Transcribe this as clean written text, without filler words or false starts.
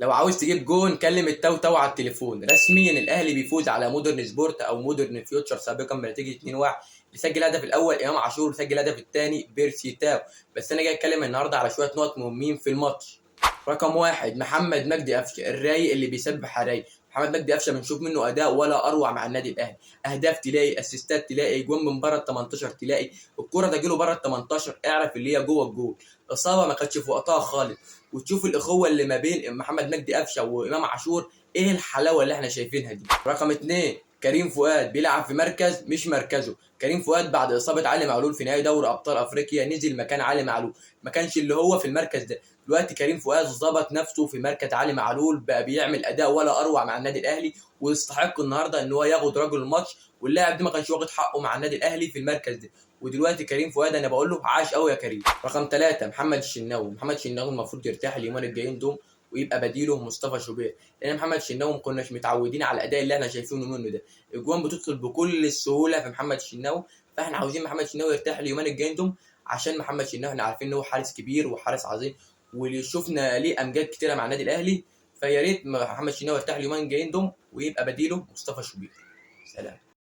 لو عاوز تجيب جون كلم التوتو على التليفون. رسميا الاهلي بيفوز على مودرن سبورت او مودرن فيوتشر سابقا بنتيجه 2-1. اللي سجل الهدف الاول امام عاشور، سجل الهدف الثاني بيرسي تاو. بس انا جاي اتكلم النهارده على شويه نقط مهمين في الماتش. رقم واحد، محمد مجدي قفشه الرايق اللي بيسبح حرايق. محمد مجدي قفشه بنشوف منه اداء ولا اروع مع النادي الاهلي. اهداف تلاقي، اسيستات تلاقي، جوان من بره ال 18 تلاقي. الكره تجيله بره ال 18 اعرف اللي هي جوه الجول. اصابه ما كانتش في وقتها خالص. وتشوف الاخوه اللي ما بين محمد مجدي قفشه وامام عاشور، ايه الحلاوه اللي احنا شايفينها دي. رقم اتنين، كريم فؤاد بيلعب في مركز مش مركزه. كريم فؤاد بعد اصابه علي معلول في نهائي دوري ابطال افريقيا نزل مكان علي معلول، ما كانش اللي هو في المركز ده. دلوقتي كريم فؤاد ظبط نفسه في مركز علي معلول، بقى بيعمل اداء ولا اروع مع النادي الاهلي، ويستحق النهارده ان هو ياخد رجل الماتش. واللاعب ده ما كانش واخد حقه مع النادي الاهلي في المركز ده. ودلوقتي كريم فؤاد انا بقول له عاش قوي يا كريم. رقم ثلاثة، محمد الشناوي. محمد الشناوي المفروض يرتاح اليومين الجايين دول ويبقى بديله مصطفى شوبير، لان محمد الشناوي ما كناش متعودين على الاداء اللي احنا شايفينه منه ده. الجوان بتدخل بكل السهوله في محمد الشناوي، فاحنا عاوزين محمد الشناوي يرتاح اليومين الجايين دول، عشان محمد الشناوي احنا عارفين ان هو حارس كبير وحارس عظيم، واللي شفنا ليه امجاد كتيره مع النادي الاهلي. فيا ريت محمد الشناوي يرتاح اليومين الجايين دول ويبقى بديله مصطفى شوبير. سلام.